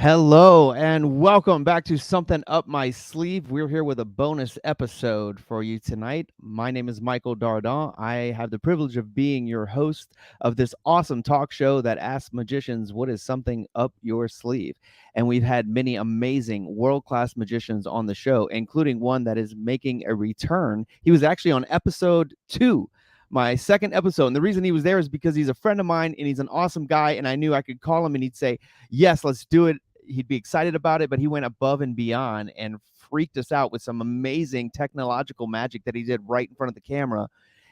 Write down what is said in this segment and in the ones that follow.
Hello and welcome back to Something Up My Sleeve. We're here with a bonus episode for you tonight. My name is Michael Dardon. I have the privilege of being your host of this awesome talk show that asks magicians what is something up your sleeve. And we've had many amazing world-class magicians on the show, including one that is making a return. He was actually on episode 2. My second episode. And the reason he was there is because he's a friend of mine and he's an awesome guy. And I knew I could call him and he'd say, yes, let's do it. He'd be excited about it, but he went above and beyond and freaked us out with some amazing technological magic that he did right in front of the camera.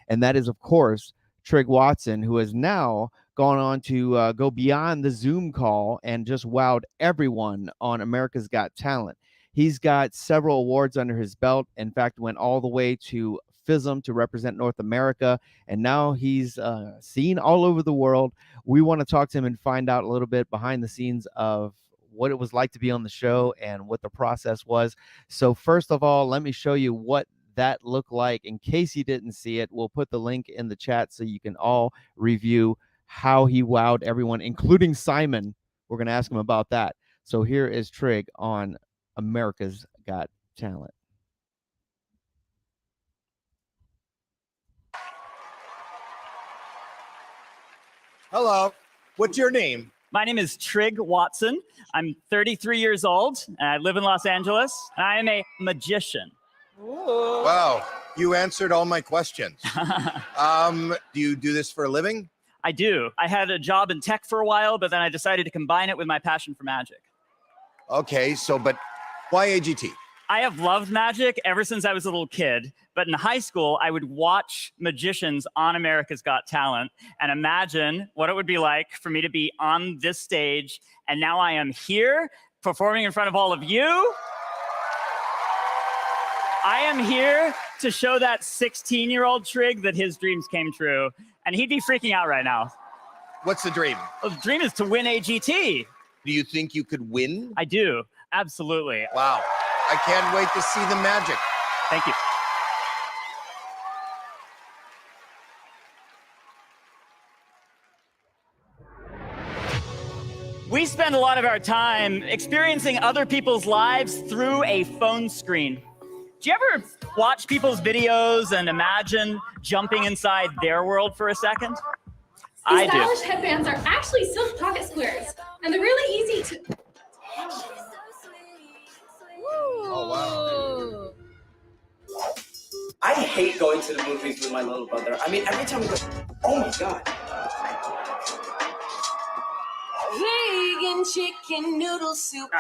And that is, of course, Trigg Watson, who has now gone on to go beyond the Zoom call and just wowed everyone on America's Got Talent. He's got several awards under his belt. In fact, went all the way to FISM to represent North America, and now he's seen all over the world. We want to talk to him and find out a little bit behind the scenes of what it was like to be on the show and what the process was. So first of all, let me show you what that looked like. In case you didn't see it, we'll put the link in the chat so you can all review how he wowed everyone, including Simon. We're going to ask him about that. So here is Trigg on America's Got Talent. Hello. What's your name? My name is Trigg Watson. I'm 33 years old. And I live in Los Angeles. And I am a magician. Ooh. Wow. You answered all my questions. Do you do this for a living? I do. I had a job in tech for a while, but then I decided to combine it with my passion for magic. Okay, but why AGT? I have loved magic ever since I was a little kid. But in high school, I would watch magicians on America's Got Talent and imagine what it would be like for me to be on this stage. And now I am here performing in front of all of you. I am here to show that 16-year-old Trigg that his dreams came true. And he'd be freaking out right now. What's the dream? Well, the dream is to win AGT. Do you think you could win? I do. Absolutely. Wow. I can't wait to see the magic. Thank you. We spend a lot of our time experiencing other people's lives through a phone screen. Do you ever watch people's videos and imagine jumping inside their world for a second? These stylish headbands are actually silk pocket squares, and they're really easy to... Oh, wow. I hate going to the movies with my little brother. I mean, every time we go, oh my God. Vegan chicken noodle soup. No.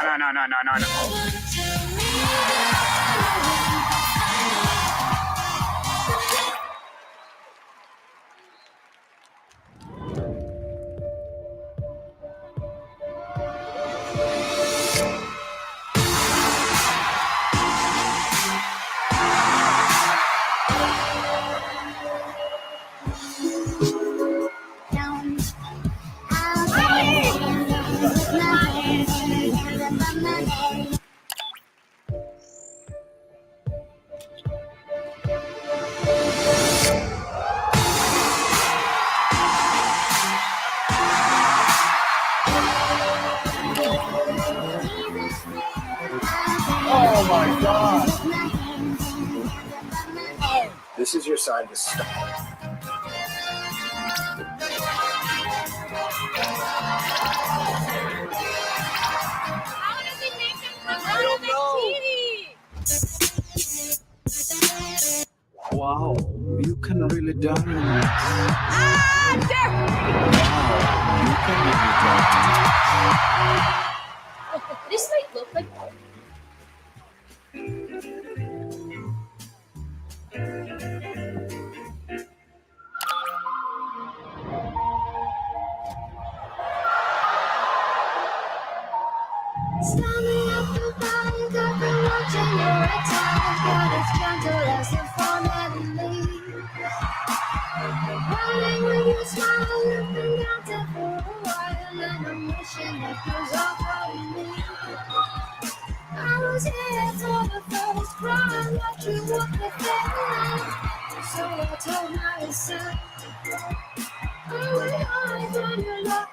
Oh my God. This is your sign to stop. How does it make them look I don't know. Wow, you can really dance. This might look like... Standing up the valley, got the watching your attack, but it's gentle as the formerly. Running with your smile, you've been down for a while, and I'm wishing it was all for me. I was here for the first cry, but you walked the thin line, so I told myself, I will hide on your love.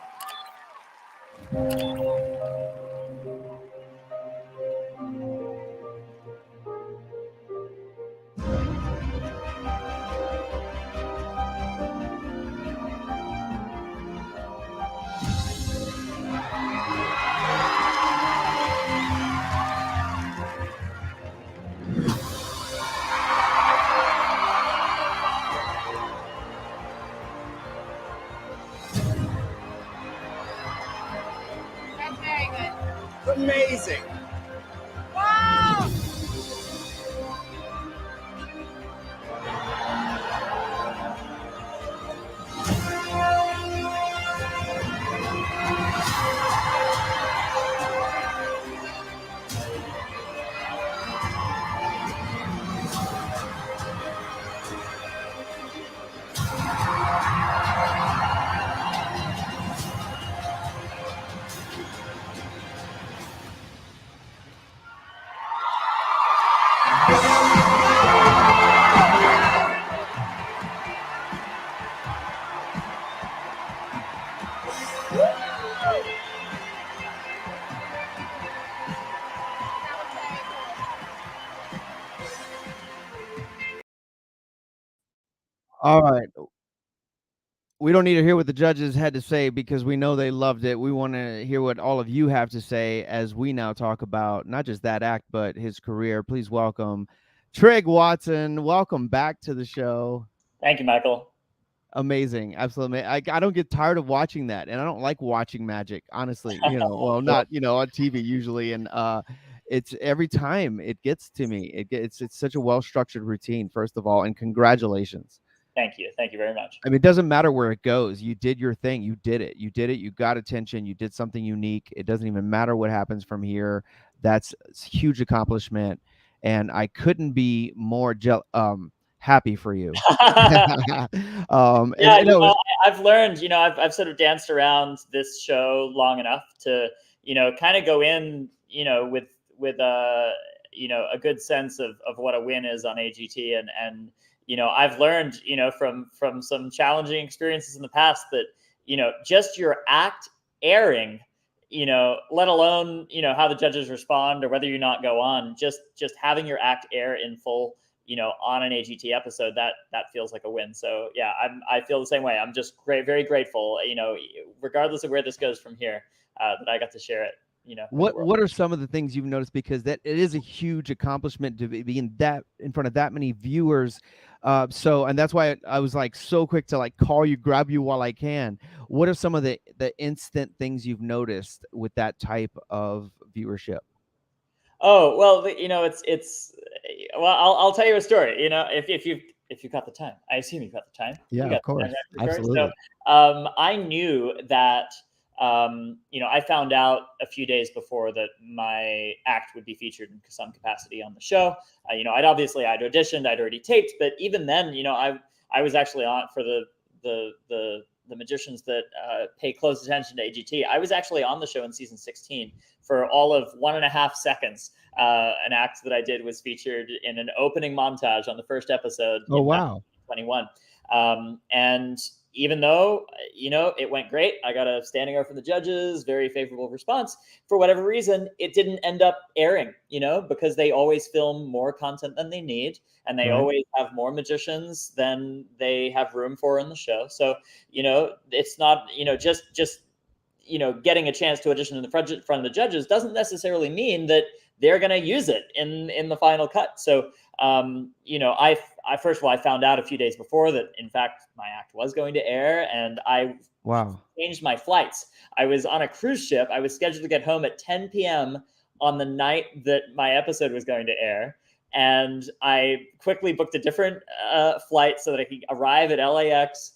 amazing. Wow! All right. We don't need to hear what the judges had to say because we know they loved it. We want to hear what all of you have to say as we now talk about not just that act, but his career. Please welcome Trigg Watson. Welcome back to the show. Thank you, Michael. Amazing. Absolutely. I don't get tired of watching that. And I don't like watching magic, honestly, well, not, on TV usually. And it's every time it gets to me. It's such a well-structured routine, first of all, and congratulations. Thank you. Thank you very much. I mean, it doesn't matter where it goes. You did your thing. You did it. You did it. You got attention. You did something unique. It doesn't even matter what happens from here. That's a huge accomplishment. And I couldn't be more happy for you. I've learned, I've sort of danced around this show long enough to, kind of go in, with a good sense of what a win is on AGT. And I've learned, from some challenging experiences in the past that, just your act airing, let alone, how the judges respond or whether you not go on, just having your act air in full, on an AGT episode, that feels like a win. So yeah, I feel the same way. I'm just very grateful, regardless of where this goes from here, that I got to share it. What are some of the things you've noticed, because that it is a huge accomplishment to be in front of that many viewers, and that's why I was like so quick to like call you, grab you while I can. What are some of the instant things you've noticed with that type of viewership? Oh, well, I'll tell you a story. If you've got the time, I assume you've got the time. Yeah, of course, absolutely. So, I knew that. I found out a few days before that my act would be featured in some capacity on the show. I'd auditioned, I'd already taped, but even then, I was actually on for the magicians that pay close attention to AGT. I was actually on the show in season 16 for all of 1.5 seconds. An act that I did was featured in an opening montage on the first episode. Oh, wow. 21. And even though, it went great, I got a standing O from the judges, very favorable response. For whatever reason, it didn't end up airing, because they always film more content than they need. And they always have more magicians than they have room for in the show. So, it's not, just getting a chance to audition in the front of the judges doesn't necessarily mean that they're going to use it in the final cut. So, I first of all, I found out a few days before that, in fact, my act was going to air, and I changed my flights. I was on a cruise ship. I was scheduled to get home at 10 p.m. on the night that my episode was going to air. And I quickly booked a different flight so that I could arrive at LAX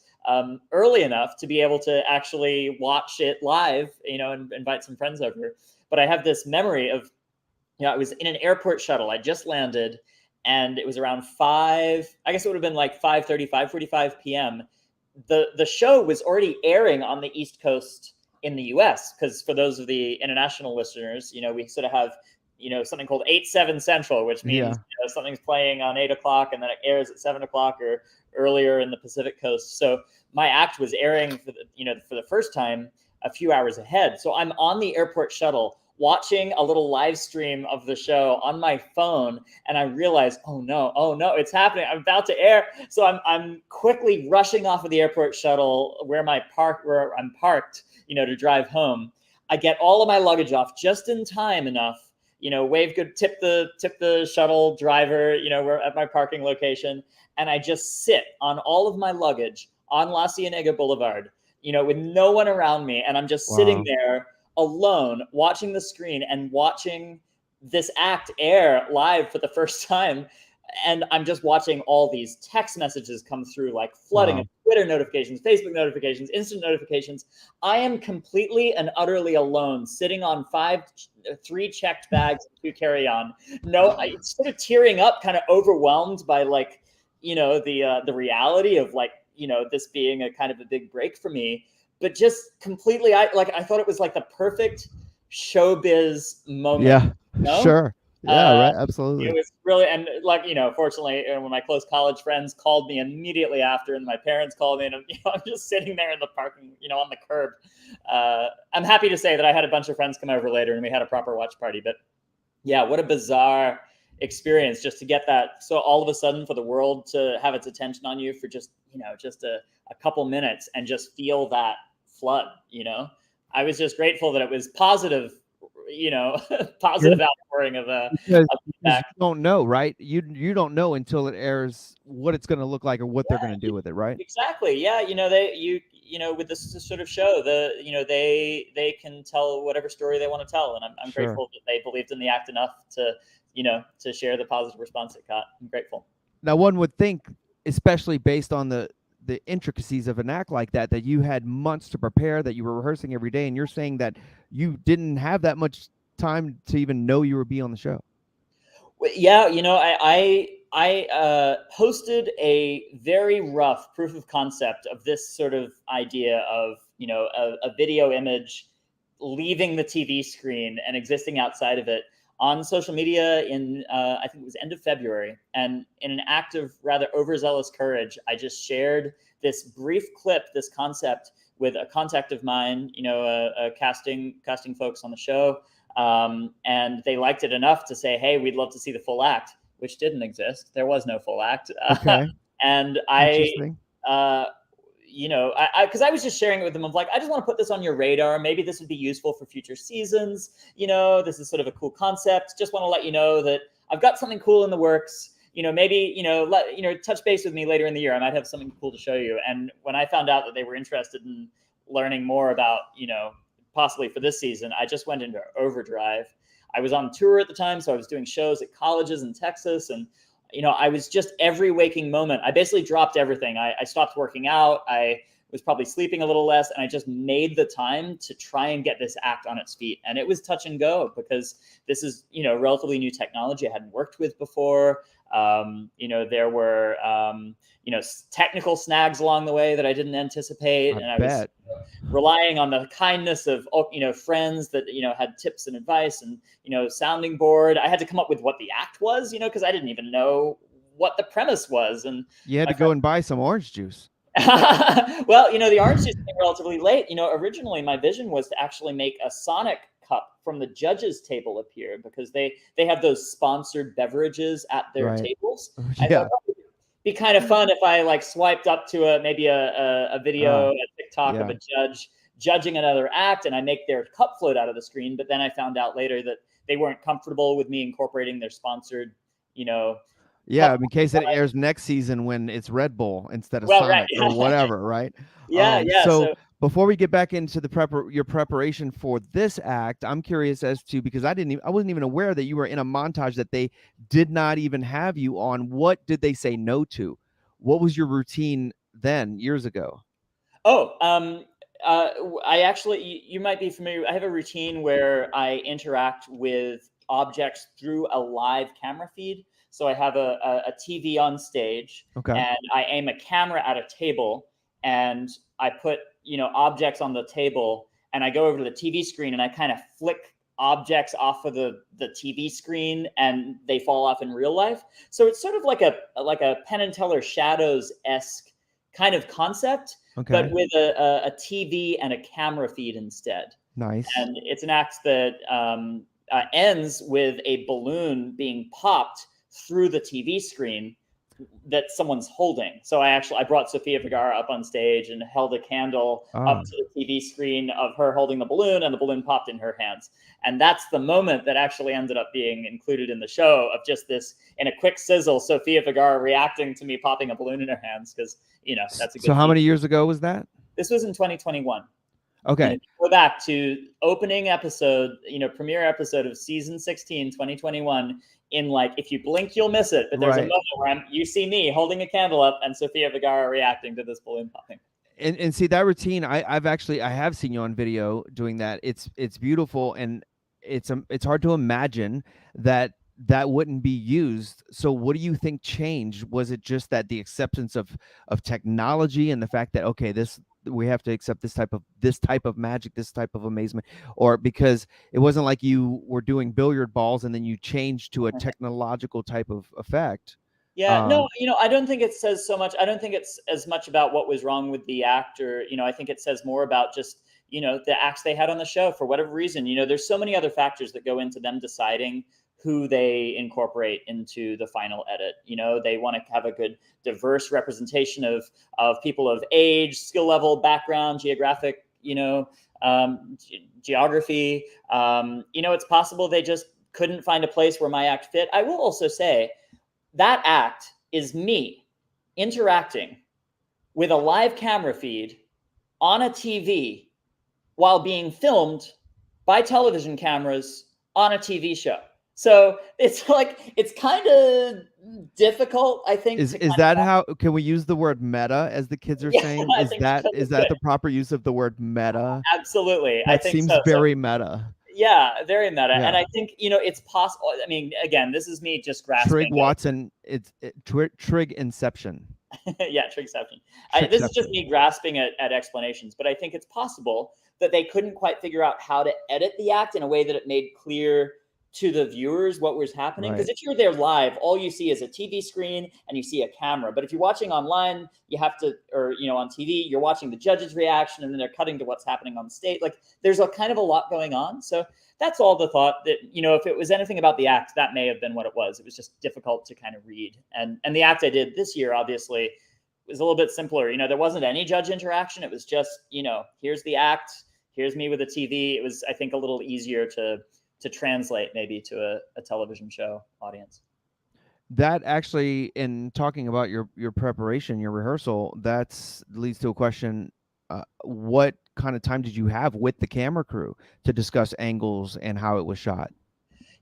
early enough to be able to actually watch it live, and invite some friends over. But I have this memory of, I was in an airport shuttle. I just landed, and it was around 5, I guess it would have been like 5:30, 5:45 p.m. The show was already airing on the East Coast in the US, because for those of the international listeners, we sort of have, something called 8/7 Central, which means something's playing on 8 o'clock and then it airs at 7 o'clock or earlier in the Pacific Coast. So my act was airing for the first time a few hours ahead. So I'm on the airport shuttle watching a little live stream of the show on my phone, and I realized, oh no, it's happening. I'm about to air. So I'm quickly rushing off of the airport shuttle where I'm parked, to drive home. I get all of my luggage off just in time enough, wave good, tip the shuttle driver, we're at my parking location, and I just sit on all of my luggage on La Cienega Boulevard, with no one around me, and I'm just sitting there alone watching the screen and watching this act air live for the first time. And I'm just watching all these text messages come through, like flooding of Twitter notifications, Facebook notifications, instant notifications. I am completely and utterly alone, sitting on 3 checked bags and 2 carry-on. No, it's sort of tearing up, kind of overwhelmed by like, the reality of like, this being a kind of a big break for me. But just completely, I thought it was like the perfect showbiz moment. Yeah, sure. Yeah, right. It Absolutely. was really, and like, fortunately, when my close college friends called me immediately after, and my parents called me, and I'm just sitting there in the parking, on the curb. I'm happy to say that I had a bunch of friends come over later, and we had a proper watch party. But yeah, what a bizarre experience just to get that. So all of a sudden, for the world to have its attention on you for just, just a couple minutes, and just feel that flood. I was just grateful that it was positive. Positive outpouring of Because feedback. you don't know, right? You don't know until it airs what it's going to look like or what they're going to do with it, right? Exactly. Yeah. With this sort of show, they can tell whatever story they want to tell, and I'm Sure. grateful that they believed in the act enough to share the positive response it got. I'm grateful. Now, one would think, especially based on the intricacies of an act like that, that you had months to prepare, that you were rehearsing every day, and you're saying that you didn't have that much time to even know you were be on the show. Yeah, I posted a very rough proof of concept of this sort of idea of a video image leaving the TV screen and existing outside of it on social media in I think it was end of February. And in an act of rather overzealous courage, I just shared this brief clip, this concept, with a contact of mine, casting folks on the show. And they liked it enough to say, hey, we'd love to see the full act, which didn't exist. There was no full act. Okay. And because I was just sharing it with them of like, I just want to put this on your radar. Maybe this would be useful for future seasons. This is sort of a cool concept. Just want to let you know that I've got something cool in the works. Maybe, touch base with me later in the year. I might have something cool to show you. And when I found out that they were interested in learning more about, possibly for this season, I just went into overdrive. I was on tour at the time, so I was doing shows at colleges in Texas, and I was just every waking moment. I basically dropped everything. I stopped working out. I was probably sleeping a little less, and I just made the time to try and get this act on its feet. And it was touch and go because this is relatively new technology I hadn't worked with before. There were technical snags along the way that I didn't anticipate, and I was relying on the kindness of friends that had tips and advice, and sounding board. I had to come up with what the act was, because I didn't even know what the premise was, and you had to go and buy some orange juice. Well, the orange juice came relatively late. Originally my vision was to actually make a Sonic cup from the judges' table appear, because they have those sponsored beverages at their tables. I thought it would be kind of fun if I like swiped up to maybe a video, a TikTok of a judge judging another act, and I make their cup float out of the screen. But then I found out later that they weren't comfortable with me incorporating their sponsored, Yeah, in case it airs next season when it's Red Bull instead of Sonic or whatever, right? So before we get back into the your preparation for this act, I'm curious as to, because I wasn't even aware that you were in a montage that they did not even have you on. What did they say no to? What was your routine then, years ago? I actually, you might be familiar. I have a routine where I interact with objects through a live camera feed. So I have a TV on stage, and I aim a camera at a table, and I put objects on the table, and I go over to the TV screen, and I kind of flick objects off of the TV screen, and they fall off in real life. So it's sort of like a Penn and Teller Shadows-esque kind of concept, but with a TV and a camera feed instead. Nice. And it's an act that ends with a balloon being popped through the TV screen that someone's holding. So I brought Sofia Vergara up on stage and held a candle up to the TV screen of her holding the balloon, and the balloon popped in her hands. And that's the moment that actually ended up being included in the show, of just this, in a quick sizzle, Sofia Vergara reacting to me popping a balloon in her hands, because, that's a good So how many years ago was that? This was in 2021. Okay. Go back to opening episode, premiere episode of season 16, 2021. In like, if you blink, you'll miss it. But there's a Right. moment where you see me holding a candle up and Sofia Vergara reacting to this balloon popping. And see that routine, I have seen you on video doing that. It's beautiful, and it's hard to imagine that wouldn't be used. So what do you think changed? Was it just that the acceptance of technology and the fact that, okay, this, we have to accept this type of magic, this type of amazement, or because it wasn't like you were doing billiard balls and then you changed to a technological type of effect? Yeah, no, I don't think it says so much. I don't think it's as much about what was wrong with the actor. I think it says more about just, the acts they had on the show for whatever reason. There's so many other factors that go into them deciding who they incorporate into the final edit. They want to have a good, diverse representation of people of age, skill level, background, geographic, geography. It's possible they just couldn't find a place where my act fit. I will also say, that act is me interacting with a live camera feed on a TV while being filmed by television cameras on a TV show. So it's like, it's kind of difficult, I think. Is that how, can we use the word meta, as the kids are saying? Is that the proper use of the word meta? Absolutely. That I think seems so. very meta. Yeah, very meta. Yeah. And I think, it's possible. I mean, again, this is me just grasping. Trigg Watson, Trigg Inception. Yeah, Triggception. This is just me grasping at explanations, but I think it's possible that they couldn't quite figure out how to edit the act in a way that it made clear to the viewers what was happening. Because if you're there live, all you see is a TV screen and you see a camera. But if you're watching online, you have to, or on TV, you're watching the judge's reaction and then they're cutting to what's happening on stage. Like, there's a kind of a lot going on. So that's all the thought that, if it was anything about the act, that may have been what it was. It was just difficult to kind of read. And the act I did this year, obviously, was a little bit simpler. There wasn't any judge interaction. It was just, here's the act, here's me with a TV. It was, I think, a little easier to translate maybe to a television show audience. That actually, in talking about your preparation, your rehearsal, that leads to a question. What kind of time did you have with the camera crew to discuss angles and how it was shot?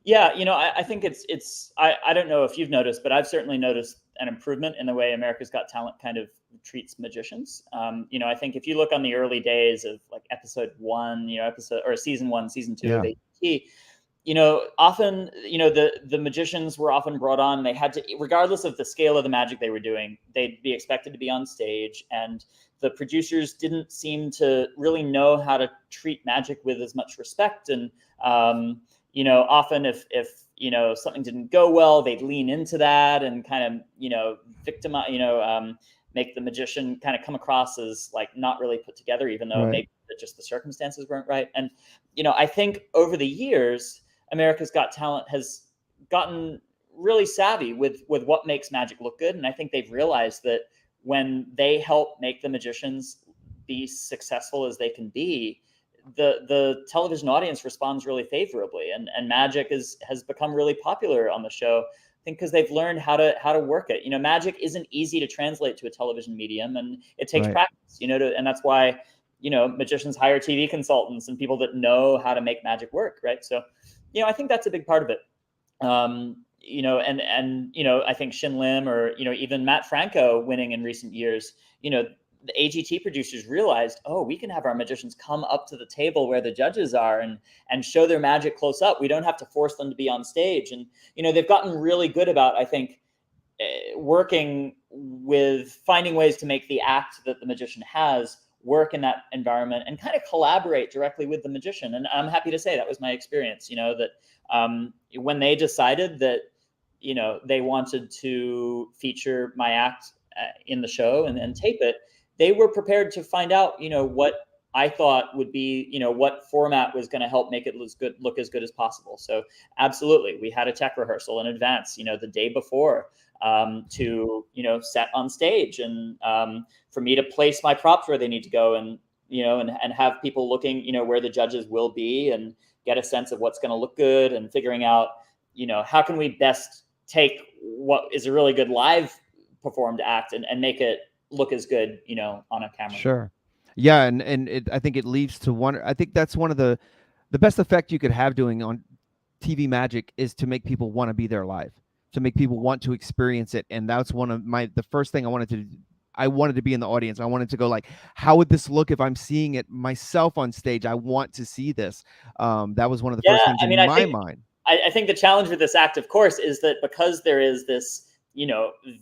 Yeah, I think I don't know if you've noticed, but I've certainly noticed an improvement in the way America's Got Talent kind of treats magicians. I think if you look on the early days of like episode 1, season 1, season 2 of AT, often, the magicians were often brought on. They had to, regardless of the scale of the magic they were doing, they'd be expected to be on stage. And the producers didn't seem to really know how to treat magic with as much respect. And, often if something didn't go well, they'd lean into that and kind of, victimize, make the magician kind of come across as like not really put together, even though maybe just the circumstances weren't right. And, I think over the years, America's Got Talent has gotten really savvy with what makes magic look good. And I think they've realized that when they help make the magicians be successful as they can be, the television audience responds really favorably. And magic has become really popular on the show, I think, because they've learned how to work it. Magic isn't easy to translate to a television medium, and it takes practice, and that's why, magicians hire TV consultants and people that know how to make magic work. Right. So, I think that's a big part of it. I think Shin Lim or, even Matt Franco winning in recent years, the AGT producers realized, we can have our magicians come up to the table where the judges are and show their magic close up. We don't have to force them to be on stage. And, they've gotten really good about, I think, working with finding ways to make the act that the magician has work in that environment and kind of collaborate directly with the magician. And I'm happy to say that was my experience, that when they decided that, they wanted to feature my act in the show and tape it, they were prepared to find out, what I thought would be, what format was going to help make it look as good as possible. So absolutely, we had a tech rehearsal in advance, the day before, to, set on stage and for me to place my props where they need to go and, and have people looking, where the judges will be and get a sense of what's going to look good and figuring out, how can we best take what is a really good live performed act and make it look as good, on a camera. Sure. Yeah, and I think it leads to one. I think that's one of the best effect you could have doing on TV magic is to make people want to be there live, to make people want to experience it. And that's one of the first thing I wanted to. I wanted to be in the audience. I wanted to go like, how would this look if I'm seeing it myself on stage? I want to see this. That was one of the first Yeah, things I in mean, I my think mind. I think the challenge with this act, of course, is that because there is this,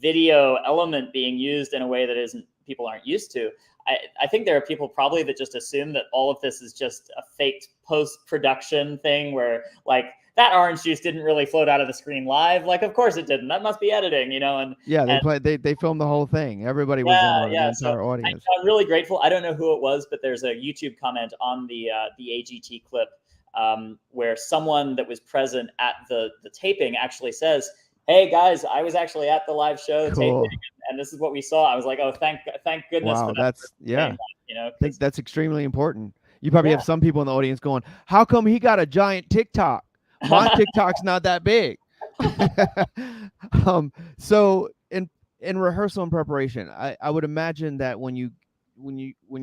video element being used in a way that people aren't used to. I think there are people probably that just assume that all of this is just a faked post-production thing where like that orange juice didn't really float out of the screen live. Like, of course it didn't. That must be editing, and Yeah, and they filmed the whole thing. Everybody was in on it, the yeah. So entire audience. I'm really grateful. I don't know who it was, but there's a YouTube comment on the AGT clip where someone that was present at the taping actually says, "Hey guys, I was actually at the live show Cool. taping, and this is what we saw." I was like, "Oh, thank goodness for Wow, that." that's saying I that, think that's extremely important. You probably Yeah. have some people in the audience going, "How come he got a giant TikTok? My TikTok's not that big." So in rehearsal and preparation, I would imagine that when you're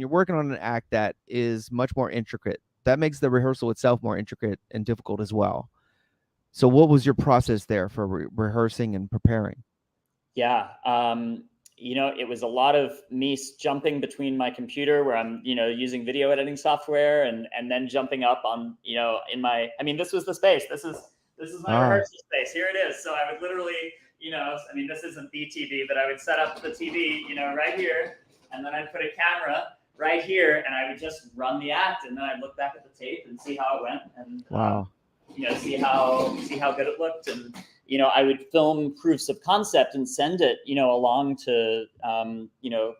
working on an act that is much more intricate, that makes the rehearsal itself more intricate and difficult as well. So what was your process there for rehearsing and preparing? Yeah. It was a lot of me jumping between my computer where I'm, using video editing software and then jumping up on, this was the space. This is my rehearsal space. Here it is. So I would literally, this isn't the TV, but I would set up the TV, right here. And then I'd put a camera right here and I would just run the act. And then I'd look back at the tape and see how it went. And, see how good it looked. And, I would film proofs of concept and send it, along to,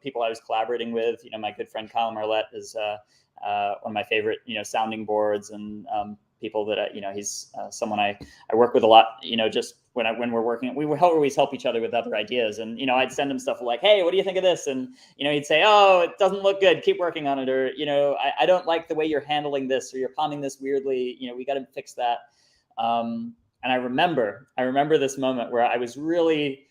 people I was collaborating with. My good friend Kyle Marlette is one of my favorite, sounding boards and people that, he's someone I work with a lot, just when we're working, we always help each other with other ideas. And, I'd send him stuff like, "Hey, what do you think of this?" And, he'd say, "Oh, it doesn't look good. Keep working on it." Or, I don't like the way you're handling this, or you're palming this weirdly. We got to fix that. And I remember this moment where I was really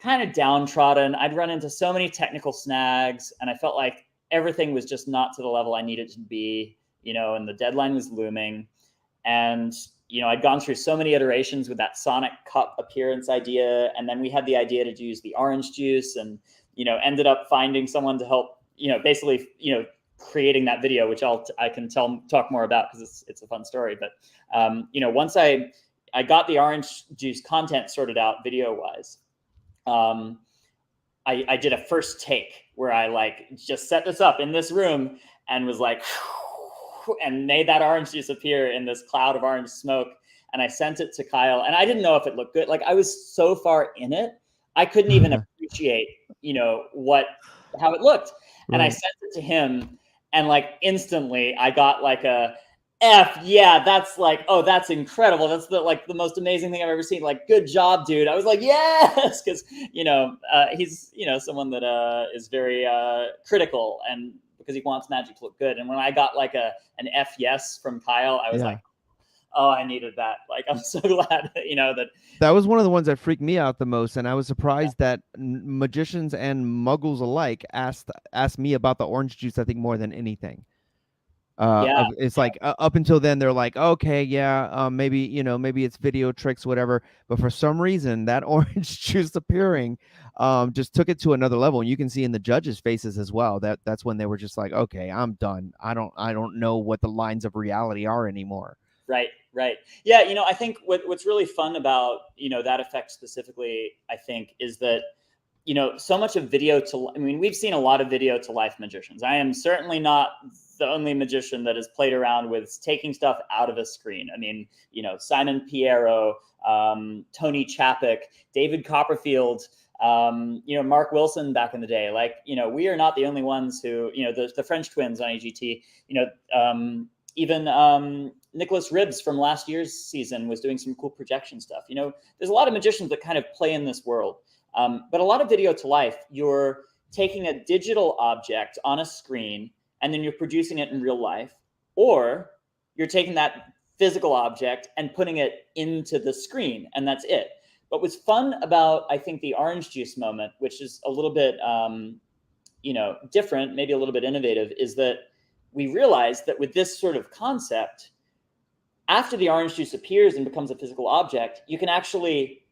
kind of downtrodden. I'd run into so many technical snags and I felt like everything was just not to the level I needed to be, and the deadline was looming. And, I'd gone through so many iterations with that Sonic cup appearance idea. And then we had the idea to use the orange juice and, ended up finding someone to help, basically, creating that video, which I can talk more about because it's a fun story. But, once I got the orange juice content sorted out video wise, I did a first take where I just set this up in this room and was like, and made that orange juice appear in this cloud of orange smoke. And I sent it to Kyle and I didn't know if it looked good. Like I was so far in it, I couldn't even appreciate, how it looked. And I sent it to him and instantly I got a F. Yeah, that's that's incredible. That's the most amazing thing I've ever seen. Good job, dude. I was like, yes, because he's someone that is very critical and because he wants magic to look good. And when I got an F yes from Kyle, I was like, oh, I needed that. I'm so glad that was one of the ones that freaked me out the most, and I was surprised that magicians and muggles alike asked me about the orange juice. I think more than anything. It's up until then they're like, okay, maybe maybe it's video tricks, whatever. But for some reason, that orange juice appearing just took it to another level. And you can see in the judges' faces as well that's when they were just like, okay, I'm done. I don't know what the lines of reality are anymore. Right. Yeah, I think what's really fun about that effect specifically, I think, is that so much of we've seen a lot of video to life magicians. I am certainly not the only magician that has played around with taking stuff out of a screen. Simon Piero, Tony Chapek, David Copperfield, Mark Wilson back in the day. We are not the only ones who, the French twins on AGT, even Nicholas Ribbs from last year's season was doing some cool projection stuff. There's a lot of magicians that kind of play in this world. But a lot of video to life, you're taking a digital object on a screen and then you're producing it in real life, or you're taking that physical object and putting it into the screen, and that's it. But what's fun about, I think, the orange juice moment, which is a little bit, different, maybe a little bit innovative, is that we realized that with this sort of concept, after the orange juice appears and becomes a physical object, you can actually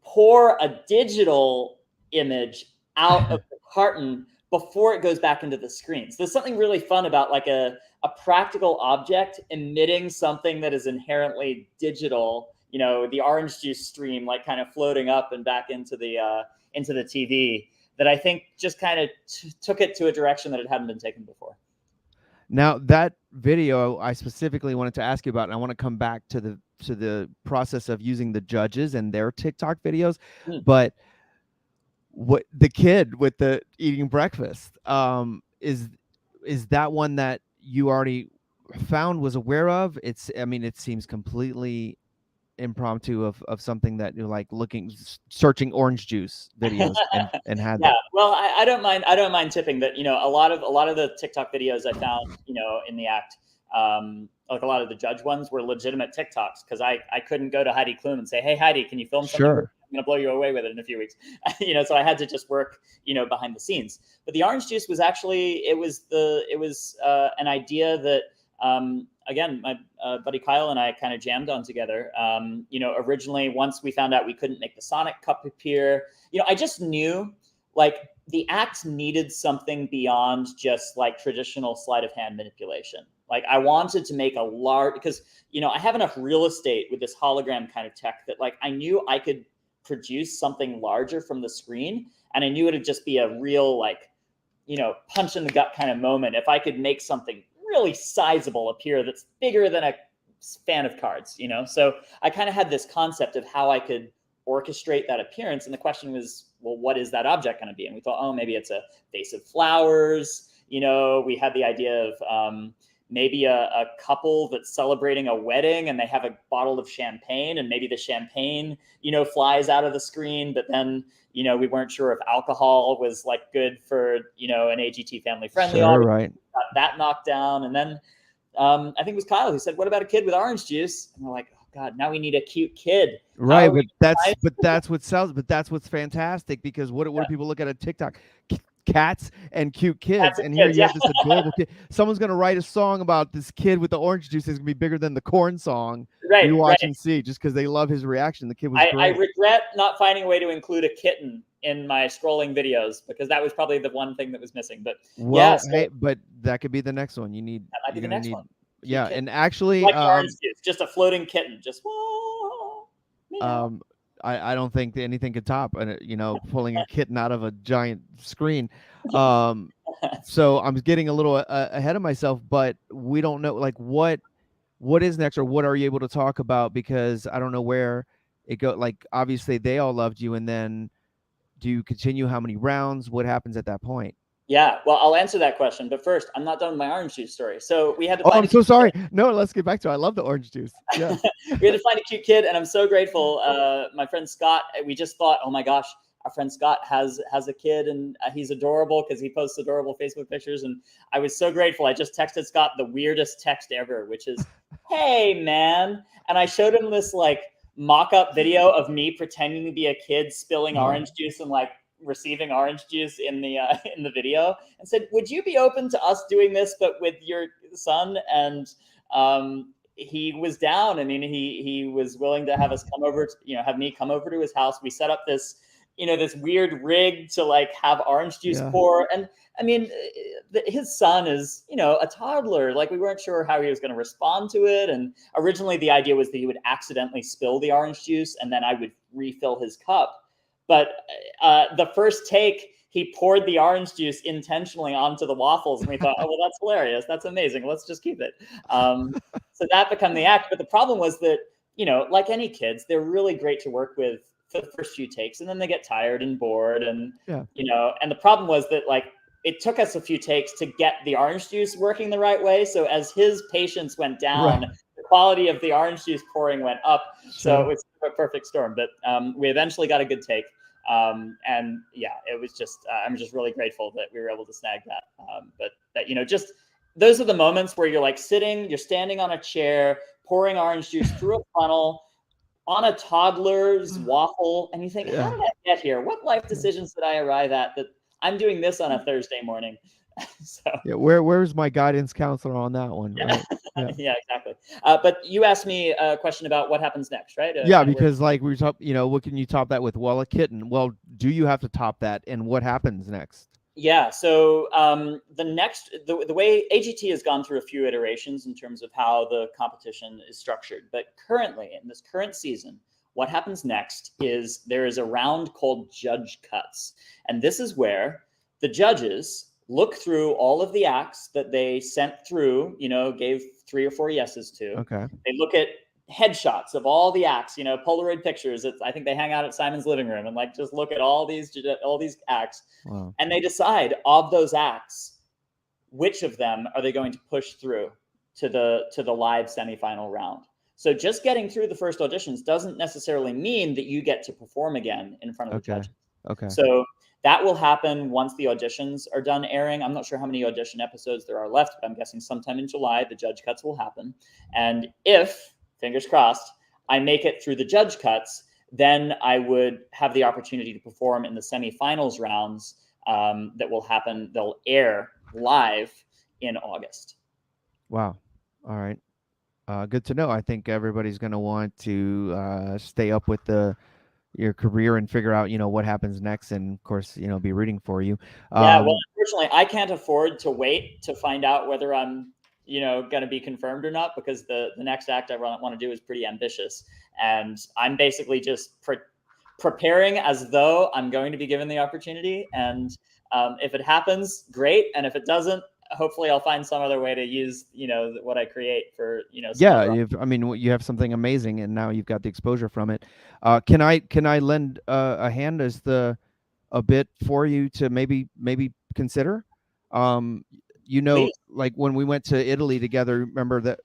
pour a digital image out of the carton before it goes back into the screen. So there's something really fun about like a practical object emitting something that is inherently digital, the orange juice stream, like kind of floating up and back into the TV, that I think just kind of took it to a direction that it hadn't been taken before. Now, that video I specifically wanted to ask you about, and I want to come back to the process of using the judges and their TikTok videos. But what the kid with the eating breakfast, is that one that you already was aware of? It seems completely impromptu of something that you're like searching orange juice videos and had yeah that. Well, I don't mind tipping that. A lot of the TikTok videos I found in the act, like a lot of the judge ones, were legitimate TikToks, because I couldn't go to Heidi Klum and say, hey Heidi, can you film something? Sure. I'm gonna blow you away with it in a few weeks. So I had to just work behind the scenes. But the orange juice was actually an idea that again, my buddy Kyle and I kind of jammed on together. Originally, once we found out we couldn't make the Sonic cup appear, I just knew like the act needed something beyond just like traditional sleight of hand manipulation. Like I wanted to make a large, because, I have enough real estate with this hologram kind of tech that like I knew I could produce something larger from the screen. And I knew it would just be a real like, punch in the gut kind of moment if I could make something really sizable appear that's bigger than a fan of cards, So I kind of had this concept of how I could orchestrate that appearance. And the question was, well, what is that object going to be? And we thought, oh, maybe it's a vase of flowers. We had the idea of maybe a couple that's celebrating a wedding and they have a bottle of champagne, and maybe the champagne, flies out of the screen. But then, we weren't sure if alcohol was like good for, an AGT family friendly. Sure, right. Got that knocked down. And then I think it was Kyle who said, what about a kid with orange juice? And we're like, oh God, now we need a cute kid. Right. That's what's fantastic, because what do people look at TikTok? Cats and cute kids. And here you have this adorable kid. Someone's going to write a song about this kid with the orange juice. It's going to be bigger than the corn song. Right. You watch and see, just because they love his reaction. The kid was great. I regret not finding a way to include a kitten in my scrolling videos, because that was probably the one thing that was missing. But but that could be the next one. That might be the next one. Yeah. And actually, like orange juice, just a floating kitten, just I don't think anything could top, pulling a kitten out of a giant screen. So I'm getting a little ahead of myself, but we don't know like what is next, or what are you able to talk about? Because I don't know where it go. Like, obviously they all loved you, and then do you continue? How many rounds? What happens at that point? Yeah, well, I'll answer that question, but first, I'm not done with my orange juice story. So we had to. I'm so sorry. No, let's get back to it. I love the orange juice. Yeah. We had to find a cute kid, and I'm so grateful. My friend Scott, we just thought, oh my gosh, our friend Scott has a kid, and he's adorable because he posts adorable Facebook pictures. And I was so grateful. I just texted Scott the weirdest text ever, which is, "Hey man," and I showed him this like mock-up video of me pretending to be a kid spilling orange juice and like receiving orange juice in the video, and said, would you be open to us doing this but with your son? And he was down. I mean, he was willing to have us come over to, have me come over to his house. We set up this this weird rig to like have orange juice pour. And I mean, his son is a toddler. Like, we weren't sure how he was going to respond to it. And originally the idea was that he would accidentally spill the orange juice and then I would refill his cup. But the first take, he poured the orange juice intentionally onto the waffles. And we thought, oh, well, that's hilarious. That's amazing. Let's just keep it. So that became the act. But the problem was that, like any kids, they're really great to work with for the first few takes. And then they get tired and bored. And, and the problem was that, like, it took us a few takes to get the orange juice working the right way. So as his patience went down, the quality of the orange juice pouring went up. So it was a perfect storm. But we eventually got a good take. And yeah, it was just, I'm just really grateful that we were able to snag that. But that, just those are the moments where you're like you're standing on a chair, pouring orange juice through a funnel on a toddler's waffle. And you think, how did I get here? What life decisions did I arrive at that I'm doing this on a Thursday morning. So Yeah, where's my guidance counselor on that one? yeah, Right? Yeah. yeah, exactly. But you asked me a question about what happens next, right? Yeah, Kind of because like we top, what can you top that with? Well, a kitten. Well, do you have to top that, and what happens next? Yeah. So the way AGT has gone through a few iterations in terms of how the competition is structured, but currently in this current season, what happens next is there is a round called Judge Cuts, and this is where the judges look through all of the acts that they sent through. Gave 3 or 4 yeses to. Okay. They look at headshots of all the acts, Polaroid pictures. I think they hang out at Simon's living room and like just look at all these acts. Wow. And they decide of those acts, which of them are they going to push through to the live semifinal round. So just getting through the first auditions doesn't necessarily mean that you get to perform again in front of the judges. Okay. So that will happen once the auditions are done airing. I'm not sure how many audition episodes there are left, but I'm guessing sometime in July, the Judge Cuts will happen. And if, fingers crossed, I make it through the Judge Cuts, then I would have the opportunity to perform in the semifinals rounds that will happen. They'll air live in August. Wow. All right. Good to know. I think everybody's going to want to stay up with your career and figure out, what happens next, and of course, be rooting for you. Yeah, well, unfortunately, I can't afford to wait to find out whether I'm, going to be confirmed or not, because the next act I want to do is pretty ambitious, and I'm basically just preparing as though I'm going to be given the opportunity. And if it happens, great, and if it doesn't, hopefully I'll find some other way to use, what I create for, yeah, you have something amazing, and now you've got the exposure from it. Can I lend a hand as a bit for you to maybe consider? Please. Like when we went to Italy together, remember that?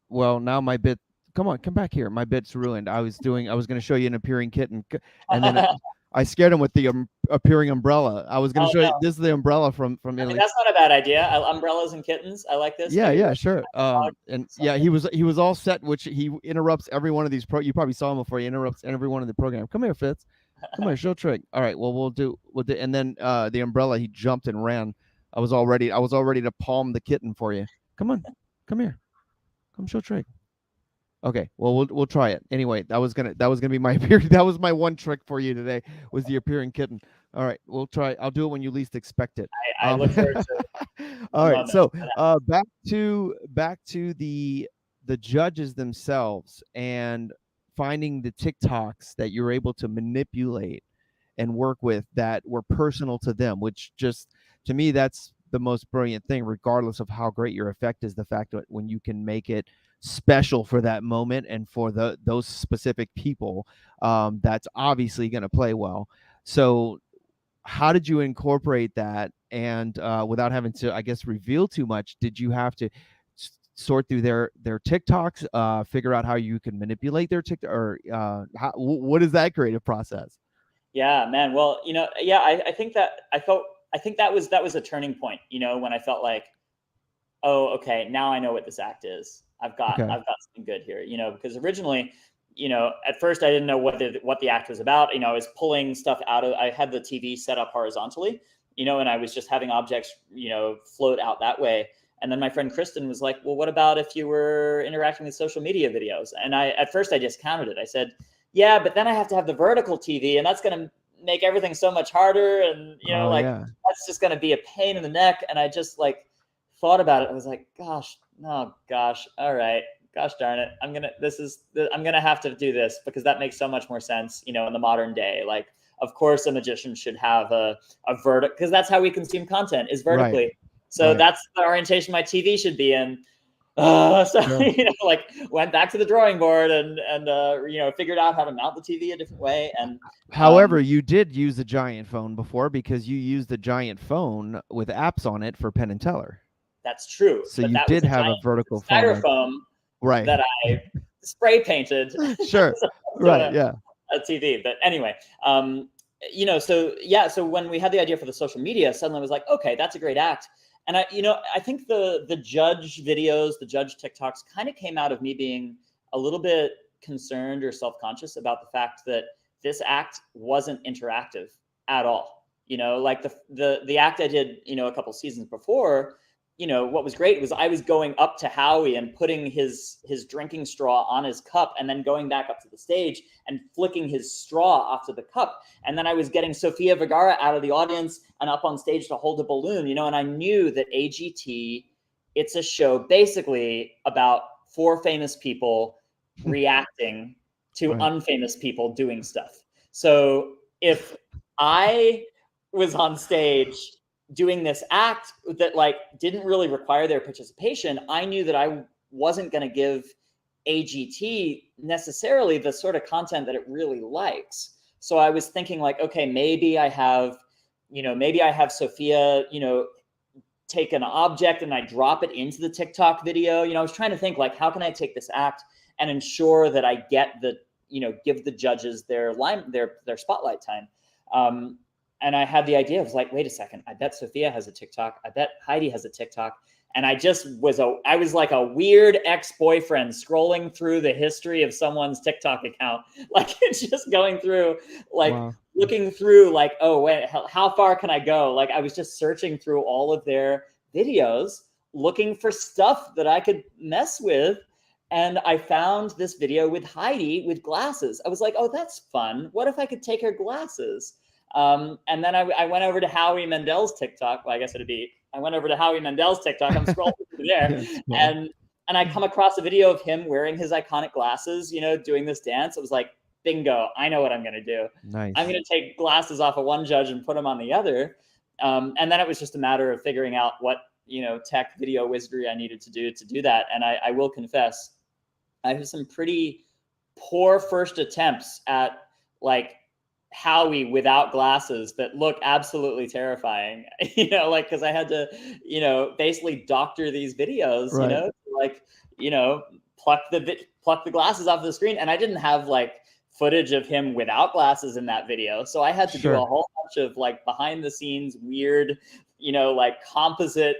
Well, now my bit. Come on, come back here. My bit's ruined. I was going to show you an appearing kitten, and then I scared him with the appearing umbrella. I was going to show you. This is the umbrella from Italy. I mean, that's not a bad idea. Umbrellas and kittens. I like this. Yeah, sure. And yeah, he was all set, which he interrupts every one of these. You probably saw him before. He interrupts every one of the program. Come here, Fitz. Come here, show Trigg. All right. Well, we'll do. And then the umbrella. He jumped and ran. I was all ready to palm the kitten for you. Come on, come here. Come show Trigg. Okay, well we'll try it anyway. That was gonna be my appearing. That was my one trick for you today, was the appearing kitten. All right, we'll try. I'll do it when you least expect it. I look forward to. All right, so back to the judges themselves and finding the TikToks that you're able to manipulate and work with that were personal to them, which just to me that's the most brilliant thing, regardless of how great your effect is. The fact that when you can make it special for that moment and for those specific people, that's obviously going to play well. So how did you incorporate that? And without having to, I guess, reveal too much, did you have to sort through their TikToks, figure out how you can manipulate their TikTok, or what is that creative process? Yeah, man. Well, I think that was a turning point, when I felt like, oh, okay, now I know what this act is. I've got something good here, because originally, at first I didn't know what the act was about. I was pulling stuff I had the TV set up horizontally, and I was just having objects, float out that way. And then my friend Kristen was like, well, what about if you were interacting with social media videos? And at first I discounted it. I said, yeah, but then I have to have the vertical TV, and that's going to make everything so much harder. And, that's just going to be a pain in the neck. And I just thought about it. I was like, all right, gosh darn it. I'm going to have to do this, because that makes so much more sense, in the modern day. Like, of course a magician should have a vertical, because that's how we consume content, is vertically. Right. So that's the orientation my TV should be in. Went back to the drawing board and figured out how to mount the TV a different way. And however, you did use the giant phone before, because you used the giant phone with apps on it for Penn and Teller. That's true. So you did have a vertical styrofoam, right? That I spray painted. Sure. Right. Yeah. A TV, but anyway, So when we had the idea for the social media, suddenly I was like, okay, that's a great act. And I think the judge videos, the judge TikToks kind of came out of me being a little bit concerned or self-conscious about the fact that this act wasn't interactive at all. You know, like the act I did, you know, a couple seasons before, you know, what was great was I was going up to Howie and putting his drinking straw on his cup and then going back up to the stage and flicking his straw off to the cup. And then I was getting Sofia Vergara out of the audience and up on stage to hold a balloon, you know, and I knew that AGT, it's a show basically about 4 famous people reacting to Right. unfamous people doing stuff. So if I was on stage doing this act that like didn't really require their participation, I knew that I wasn't going to give AGT necessarily the sort of content that it really likes. So I was thinking like, okay, maybe I have Sophia, you know, take an object and I drop it into the TikTok video. You know, I was trying to think like, how can I take this act and ensure that I get the, you know, give the judges their spotlight time. And I had the idea, I was like, wait a second, I bet Sophia has a TikTok. I bet Heidi has a TikTok. And I was like a weird ex-boyfriend scrolling through the history of someone's TikTok account. Like it's just going through, like Wow. looking through like, oh, wait, how far can I go? Like I was just searching through all of their videos, looking for stuff that I could mess with. And I found this video with Heidi with glasses. I was like, oh, that's fun. What if I could take her glasses? And then I went over to Howie Mandel's TikTok. Well, I guess I went over to Howie Mandel's TikTok. I'm scrolling through there, and I come across a video of him wearing his iconic glasses, you know, doing this dance. It was like, bingo, I know what I'm going to do. Nice. I'm going to take glasses off of one judge and put them on the other. And then it was just a matter of figuring out what, you know, tech video wizardry I needed to do that. And I will confess, I have some pretty poor first attempts at like Howie without glasses that look absolutely terrifying, you know, like, cause I had to, you know, basically doctor these videos, Right. you know, like, you know, pluck the glasses off the screen. And I didn't have like footage of him without glasses in that video. So I had to do a whole bunch of like behind the scenes weird, you know, like composite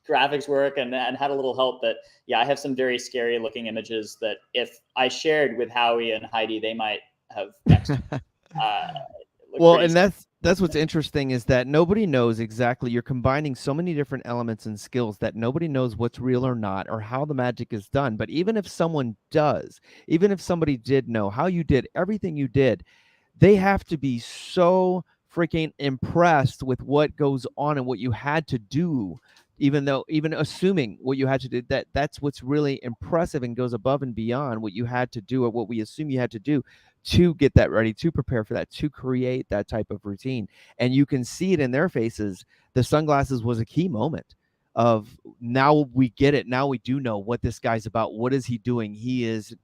graphics work and had a little help. But yeah, I have some very scary looking images that if I shared with Howie and Heidi, they might have well, and that's what's interesting is that nobody knows exactly. You're combining so many different elements and skills that nobody knows what's real or not or how the magic is done. But even if someone does, even if somebody did know how you did everything you did, they have to be so freaking impressed with what goes on and what you had to do, even assuming what you had to do, that's what's really impressive and goes above and beyond what you had to do or what we assume you had to do to get that ready, to prepare for that, to create that type of routine. And you can see it in their faces. The sunglasses was a key moment of now we get it. Now we do know what this guy's about. What is he doing? He is